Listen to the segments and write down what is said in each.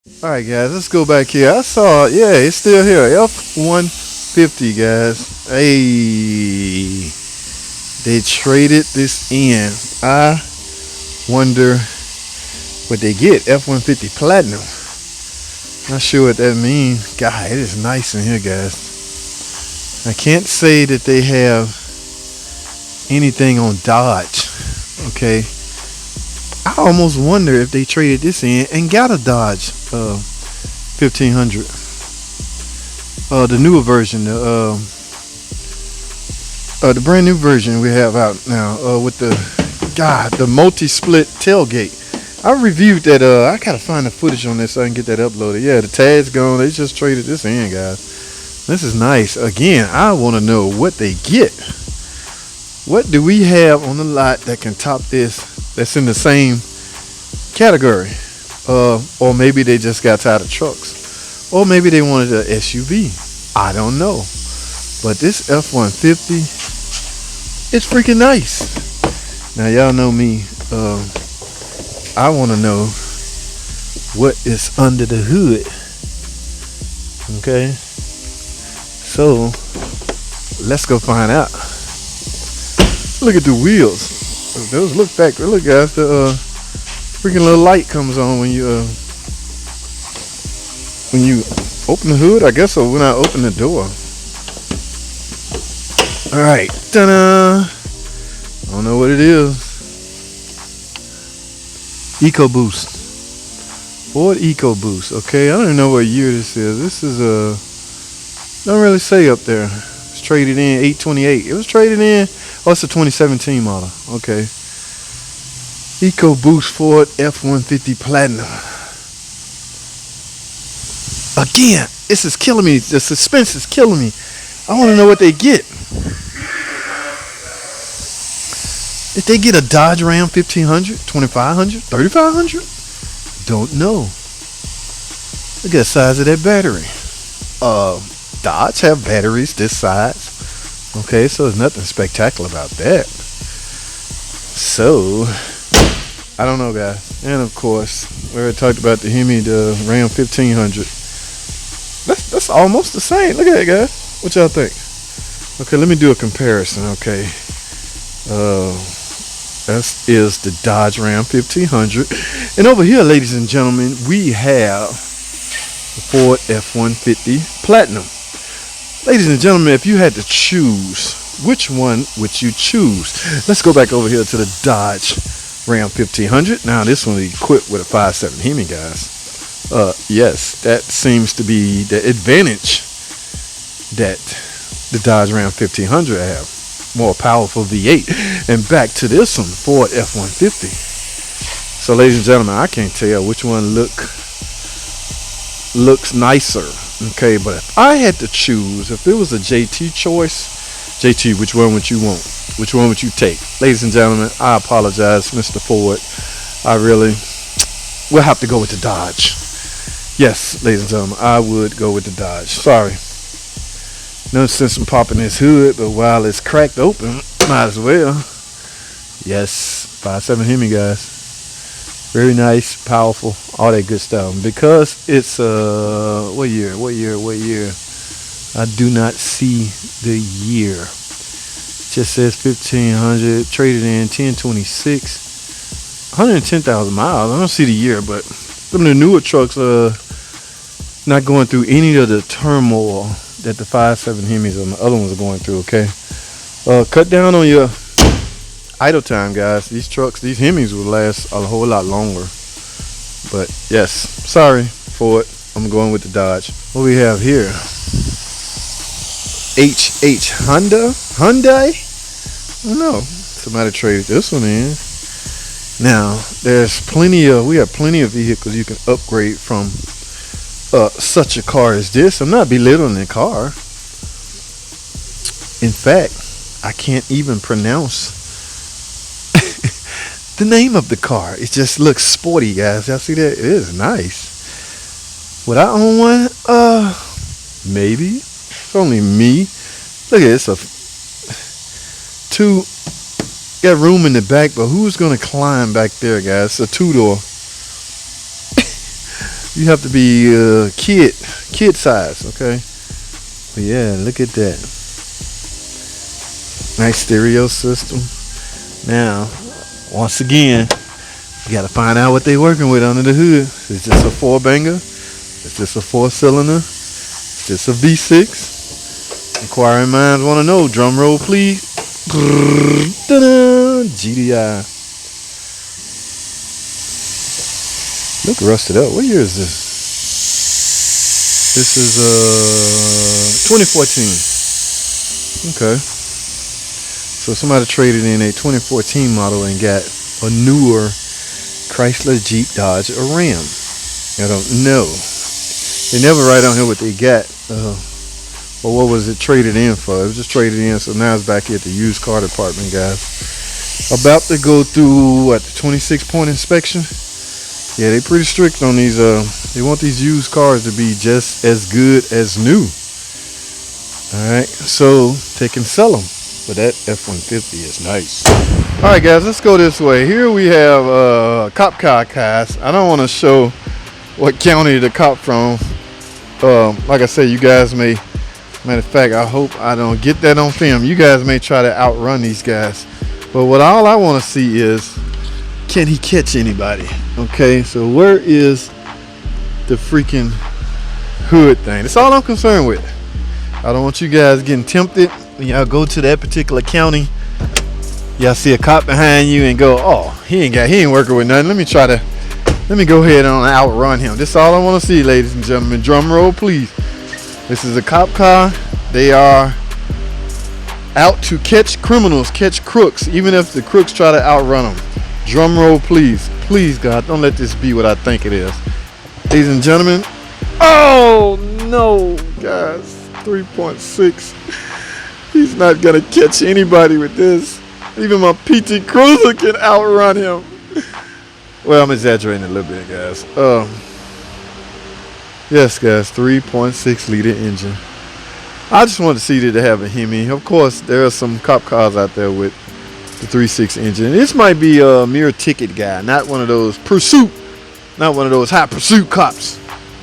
All right, guys, let's go back here. I saw, yeah, it's still here. F150, guys. Hey, they traded this in. I wonder what they get. F150 Platinum. Not sure what that means. God, it is nice in here, guys. I can't say that they have anything on Dodge. Okay. I almost wonder if they traded this in and got a Dodge 1500. The newer version, the brand new version we have out now with the multi-split tailgate. I reviewed that. I gotta find the footage on this so I can get that uploaded. Yeah, the tag's gone. They just traded this in, guys. This is nice. Again, I want to know what they get. What do we have on the lot that can top this? That's in the same category, or maybe they just got tired of trucks, or maybe they wanted an SUV. I don't know, but this F150 is freaking nice. Now y'all know me. I want to know what is under the hood. Okay, so let's go find out. Look at the wheels. Those look back. Look, guys, the freaking little light comes on when you open the hood, I guess, or when I open the door. All right, ta-da! I don't know what it is. EcoBoost, Ford EcoBoost. Okay, I don't even know what year this is. This is don't really say up there. It's traded in 828. It was traded in. Oh, it's a 2017 model. Okay. EcoBoost Ford F150 Platinum. Again, this is killing me. The suspense is killing me. I want to know what they get. If they get a Dodge Ram 1500, 2500, 3500, don't know. Look at the size of that battery. Dodge have batteries this size. Okay, so there's nothing spectacular about that. So, I don't know, guys. And of course, we already talked about the Hemi, the Ram 1500. That's almost the same. Look at it, guys. What y'all think? Okay, let me do a comparison. Okay, that is the Dodge Ram 1500, and over here, ladies and gentlemen, we have the Ford F150 Platinum. Ladies and gentlemen, if you had to choose, which one would you choose? Let's go back over here to the Dodge Ram 1500. Now, this one is equipped with a 5.7 Hemi, guys. Yes, that seems to be the advantage that the Dodge Ram 1500 have. More powerful V8. And back to this one, Ford F-150. So, ladies and gentlemen, I can't tell which one looks nicer. Okay, but if I had to choose, if it was a JT choice, JT, which one would you want? Which one would you take? Ladies and gentlemen, I apologize, Mr. Ford. We'll have to go with the Dodge. Yes, ladies and gentlemen, I would go with the Dodge. Sorry. No sense in popping this hood, but while it's cracked open, might as well. Yes, 5.7 Hemi, guys. Very nice, powerful, all that good stuff. Because it's what year? I do not see the year. It just says 1500, traded in 1026, 110,000 miles. I don't see the year, but some of the newer trucks are not going through any of the turmoil that the 5.7 Hemis and the other ones are going through. Okay, cut down on your idle time, guys. These trucks, these Hemis will last a whole lot longer. But yes, sorry for it. I'm going with the Dodge. What we have here? Hyundai? I don't know. Somebody traded this one in. Now, we have plenty of vehicles you can upgrade from such a car as this. I'm not belittling the car. In fact, I can't even pronounce the name of the car. It just looks sporty, guys. Y'all see that? It is nice. Would I own one? Maybe. It's only me. Look at this. Got room in the back, but who's gonna climb back there, guys? It's a two-door. You have to be kid size, okay? But yeah, look at that. Nice stereo system. Now, once again, you gotta find out what they working with under the hood. Is this a 4-banger? Is this a 4-cylinder? Is this a V6? Inquiring minds want to know. Drum roll, please. GDI. Look rusted up. What year is this? This is 2014. Okay. So somebody traded in a 2014 model and got a newer Chrysler, Jeep, Dodge, or Ram. I don't know. They never write on here what they got. Or what was it traded in for? It was just traded in, so now it's back here at the used car department, guys. About to go through what, the 26-point inspection. Yeah, they pretty strict on these. They want these used cars to be just as good as new. All right, so they can sell them. But that F150 is nice. All right, guys, let's go this way. Here we have cop car cast. I don't want to show what county the cop from. Like I said, you guys may. Matter of fact, I hope I don't get that on film. You guys may try to outrun these guys. But all I want to see is, can he catch anybody? Okay, so where is the freaking hood thing? That's all I'm concerned with. I don't want you guys getting tempted when y'all go to that particular county. Y'all see a cop behind you and go, oh, he ain't working with nothing. Let me go ahead and outrun him. That's all I want to see, ladies and gentlemen. Drum roll, please. This is a cop car. They are out to catch criminals, catch crooks, even if the crooks try to outrun them. Drum roll, please. Please, God, don't let this be what I think it is. Ladies and gentlemen. Oh, no, guys. 3.6. He's not going to catch anybody with this. Even my PT Cruiser can outrun him. Well, I'm exaggerating a little bit, guys. Yes, guys, 3.6 liter engine. I just wanted to see that they have a Hemi. Of course, there are some cop cars out there with the 3.6 engine. This might be a mere ticket guy, not one of those pursuit, not one of those high pursuit cops.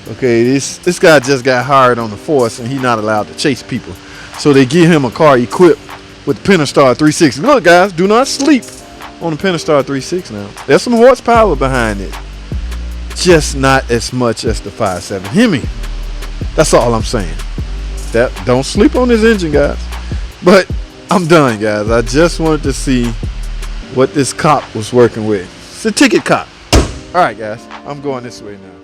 Okay, this guy just got hired on the force and he's not allowed to chase people. So they give him a car equipped with the Pentastar 3.6. Look, guys, do not sleep on the Pentastar 3.6 now. There's some horsepower behind it. Just not as much as the 5.7 Hemi. That's all I'm saying. Don't sleep on this engine, guys. But I'm done, guys. I just wanted to see what this cop was working with. It's a ticket cop. All right, guys. I'm going this way now.